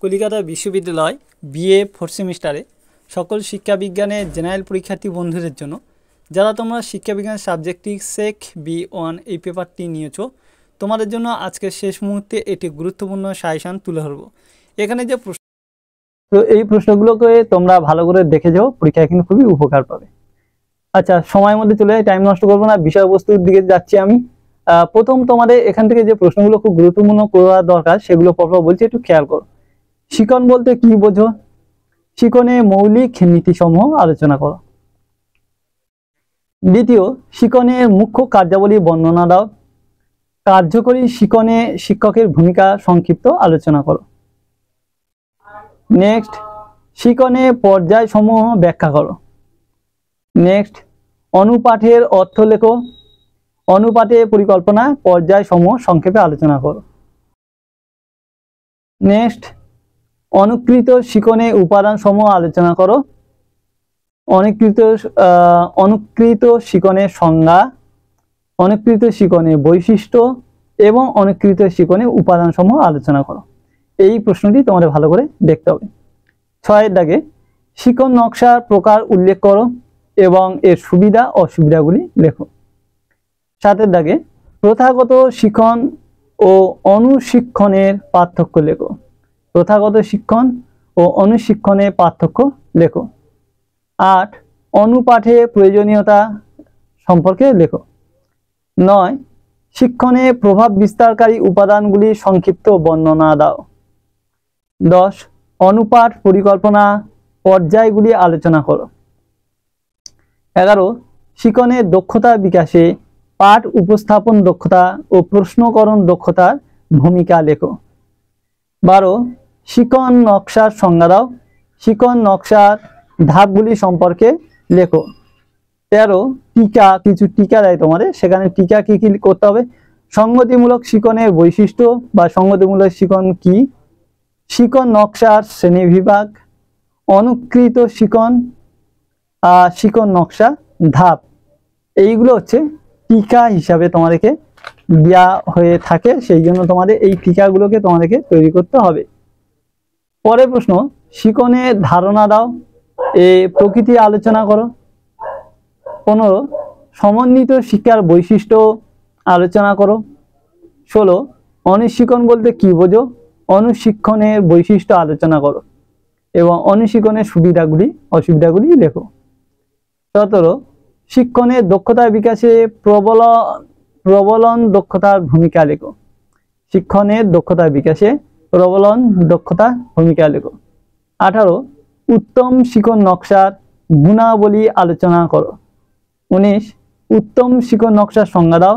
কলিকাতা বিশ্ববিদ্যালয় BA 4th সেমিস্টারে সকল শিক্ষাবিজ্ঞানের জেনারেল পরীক্ষার্থী বন্ধুদের জন্য যারা তোমরা শিক্ষাবিজ্ঞান সাবজেক্টটি সেক B1 এই পেপারটি নিয়েছো, তোমাদের জন্য আজকের শেষ মুহূর্তে এটি গুরুত্বপূর্ণ সাজেশন তুলে ধরবো। এখানে যে প্রশ্ন, তো এই প্রশ্নগুলোকে তোমরা ভালো করে দেখে যাও, পরীক্ষায় কিন্তু খুবই উপকার পাবে। আচ্ছা, সময়ের মধ্যে চলে যায়, টাইম নষ্ট করবো না, বিষয়বস্তুর দিকে যাচ্ছি আমি। প্রথম তোমাদের এখান থেকে যে প্রশ্নগুলো খুব গুরুত্বপূর্ণ করা দরকার সেগুলো পরপর বলছি, একটু খেয়াল করো। শিকন বলতে কি বোঝো? শিকনে মৌলিক নীতিসমূহ আলোচনা করো। দ্বিতীয়, শিকনের মুখ্য কার্যাবলী বর্ণনা দাও। কার্যকরী শিকনে শিক্ষকের ভূমিকা সংক্ষিপ্ত আলোচনা করো। নেক্সট, শিকনে পর্যায়সমূহ ব্যাখ্যা করো। নেক্সট, অনুপাঠের অর্থ লেখো। অনুপাঠে পরিকল্পনা পর্যায়সমূহ সংক্ষেপে আলোচনা করো। নেক্সট, অনুকৃত শিকনে উপাদান সমূহ আলোচনা করো। অনুকৃত শিকনের সংজ্ঞা, অনুকৃত শিকনের বৈশিষ্ট্য এবং অনুকৃত শিকনের উপাদান সমূহ আলোচনা করো। এই প্রশ্নটি তোমাদের ভালো করে দেখতে হবে। 6 দাগে শিকন নকশার প্রকার উল্লেখ করো এবং এর সুবিধা অসুবিধাগুলি লেখো। 7 দাগে প্রথাগত শিক্ষণ ও অনুশিক্ষণের পার্থক্য লেখো। প্রথাগত শিক্ষণ ও অনুশিক্ষণের পার্থক্য লেখো। 8, অনুপাঠে প্রয়োজনীয়তা সম্পর্কে লেখো। 9, শিক্ষণে প্রভাব বিস্তারকারী উপাদানগুলি সংক্ষিপ্ত বর্ণনা দাও। 10, অনুপাঠ পরিকল্পনা পর্যায়গুলি আলোচনা করো। 11, শিক্ষণের দক্ষতা বিকাশে পাঠ উপস্থাপন দক্ষতা ও প্রশ্নকরণ দক্ষতার ভূমিকা লেখো। 12, শিকন নকশার সংজ্ঞা দাও। শিকন নকশার ধাপগুলি সম্পর্কে লেখো। 13, টিকা, কিছু টিকা দেয় তোমাদের, সেখানে টিকা কি কি করতে হবে। সংগতিমূলক শিকনের বৈশিষ্ট্য বা সংগতিমূলক শিকন কি, শিকন নকশার শ্রেণীবিভাগ, অনুকৃত শিকন, শিকন নকশা ধাপ, এইগুলো হচ্ছে টিকা হিসাবে তোমাদেরকে দেওয়া হয়ে থাকে, সেই জন্য তোমাদের এই টিকাগুলোকে তোমাদেরকে তৈরি করতে হবে। পরের প্রশ্ন, শিকনের ধারণা দাও, প্রকৃতি আলোচনা করো। 15, সমন্বিত শিক্ষার বৈশিষ্ট্য আলোচনা করো। 16, অনুশিক্ষণ বলতে কি বোঝো? অনুশিক্ষণের বৈশিষ্ট্য আলোচনা করো এবং অনুশিক্ষণের সুবিধাগুলি অসুবিধাগুলি লেখো। 17, শিক্ষণের দক্ষতা বিকাশে প্রবলন দক্ষতার ভূমিকা লেখো। শিক্ষণের দক্ষতা বিকাশে প্রবলন দক্ষতার ভূমিকা লেখো। 18, উত্তম শিকন নকশার গুণাবলী আলোচনা করো। 19, উত্তম শিকন নকশার সংজ্ঞা দাও।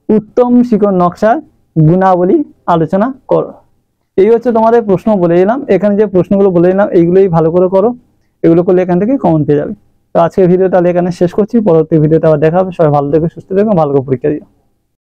উত্তম শিকন নকশার গুণাবলী আলোচনা করো। এই হচ্ছে তোমাদের প্রশ্ন বলে দিলাম। এখানে যে প্রশ্নগুলো বলে দিলাম এইগুলোই ভালো করে করো, এগুলো করলে এখান থেকে কমন পেয়ে যাবে। তো আজকের ভিডিও তাহলে এখানে শেষ করছি, পরবর্তী ভিডিওতে আবার দেখা হবে। সবাই ভালো থেকো, সুস্থ থেকো, ভালো করে পরীক্ষা দিও।